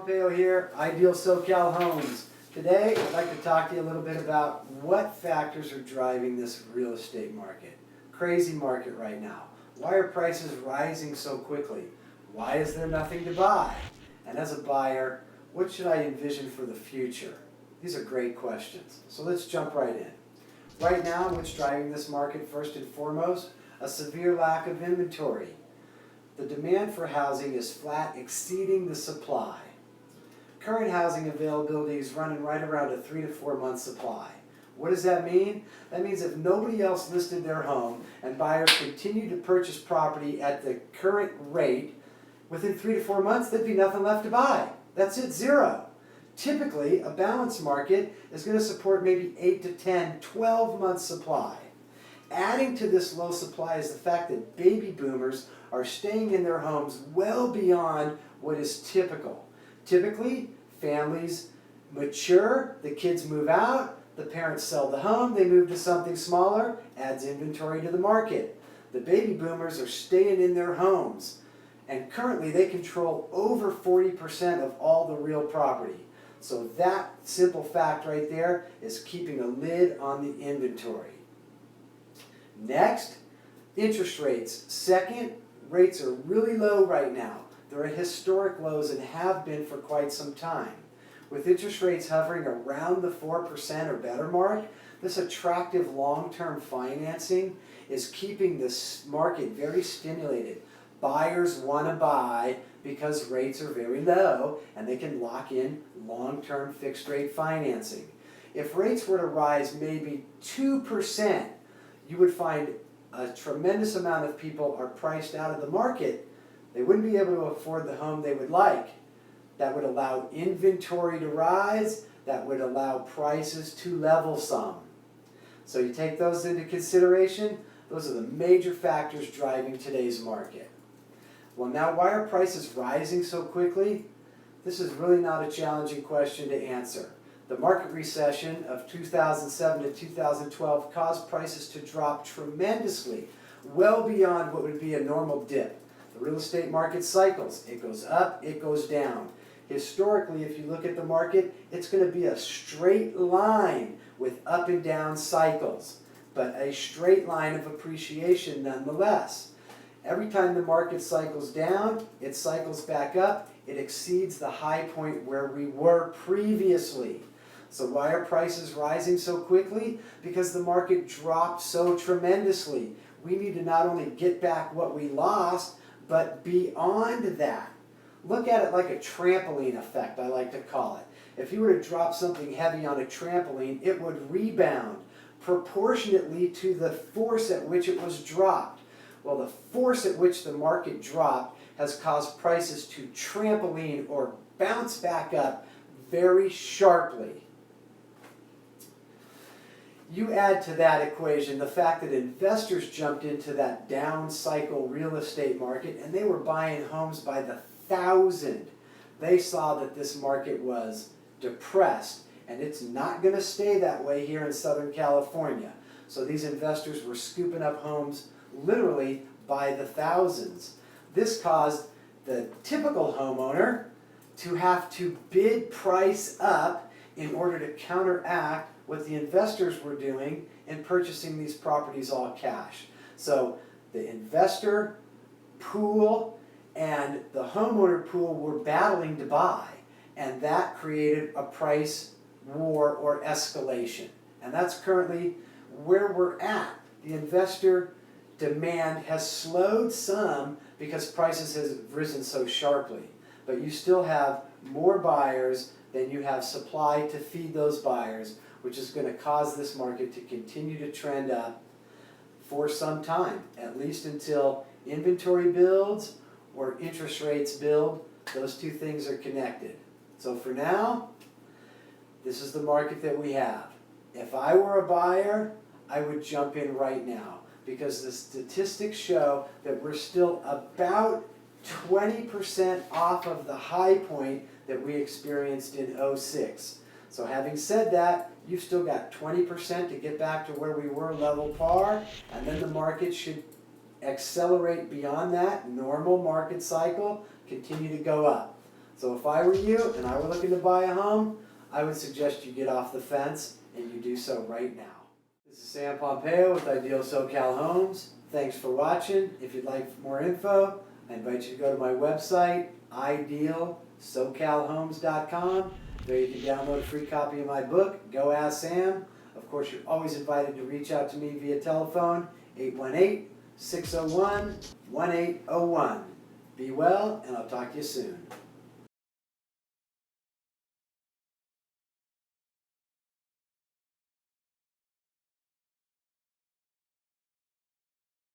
Pompeo here, Ideal SoCal Homes. Today, I'd like to talk to you a little bit about what factors are driving this real estate market. Crazy market right now. Why are prices rising so quickly? Why is there nothing to buy? And as a buyer, what should I envision for the future? These are great questions. So let's jump right in. Right now, what's driving this market first and foremost? A severe lack of inventory. The demand for housing is flat, exceeding the supply. Current housing availability is running right around a 3 to 4 month supply. What does that mean? That means if nobody else listed their home and buyers continue to purchase property at the current rate, within 3 to 4 months, there'd be nothing left to buy. That's it, zero. Typically, a balanced market is going to support maybe 8 to 10, 12 months supply. Adding to this low supply is the fact that baby boomers are staying in their homes well beyond what is typical. Typically, families mature, the kids move out, the parents sell the home, they move to something smaller, adds inventory to the market. The baby boomers are staying in their homes, and currently they control over 40% of all the real property. So that simple fact right there is keeping a lid on the inventory. Next, interest rates. Second, rates are really low right now. They're at historic lows and have been for quite some time. With interest rates hovering around the 4% or better mark, this attractive long-term financing is keeping this market very stimulated. Buyers want to buy because rates are very low and they can lock in long-term fixed-rate financing. If rates were to rise maybe 2%, you would find a tremendous amount of people are priced out of the market. They wouldn't be able to afford the home they would like. That would allow inventory to rise. That would allow prices to level some. So you take those into consideration. Those are the major factors driving today's market. Well, now, why are prices rising so quickly? This is really not a challenging question to answer. The market recession of 2007 to 2012 caused prices to drop tremendously, well beyond what would be a normal dip. The real estate market cycles. It goes up, it goes down. Historically, if you look at the market, it's going to be a straight line with up and down cycles, but a straight line of appreciation nonetheless. Every time the market cycles down, it cycles back up, it exceeds the high point where we were previously. So why are prices rising so quickly? Because the market dropped so tremendously. We need to not only get back what we lost, but beyond that. Look at it like a trampoline effect, I like to call it. If you were to drop something heavy on a trampoline, it would rebound proportionately to the force at which it was dropped. Well, the force at which the market dropped has caused prices to trampoline or bounce back up very sharply. You add to that equation the fact that investors jumped into that down cycle real estate market and they were buying homes by the thousand. They saw that this market was depressed and it's not going to stay that way here in Southern California. So these investors were scooping up homes literally by the thousands. This caused the typical homeowner to have to bid price up in order to counteract what the investors were doing in purchasing these properties all cash. So the investor pool and the homeowner pool were battling to buy, and that created a price war or escalation. And that's currently where we're at. The investor demand has slowed some because prices have risen so sharply, but you still have more buyers than you have supply to feed those buyers, which is going to cause this market to continue to trend up for some time, at least until inventory builds or interest rates build. Those two things are connected. So for now, this is the market that we have. If I were a buyer, I would jump in right now because the statistics show that we're still about 20% off of the high point that we experienced in 2006. So having said that, you've still got 20% to get back to where we were level par, and then the market should accelerate beyond that normal market cycle, continue to go up. So So if I were you and I were looking to buy a home, I would suggest you get off the fence and you do so right now. This is Sam Pompeo with Ideal SoCal Homes. Thanks for watching. If you'd like more info, I invite you to go to my website, idealsocalhomes.com. There you can download a free copy of my book, Go Ask Sam. Of course, you're always invited to reach out to me via telephone, 818-601-1801. Be well, and I'll talk to you soon.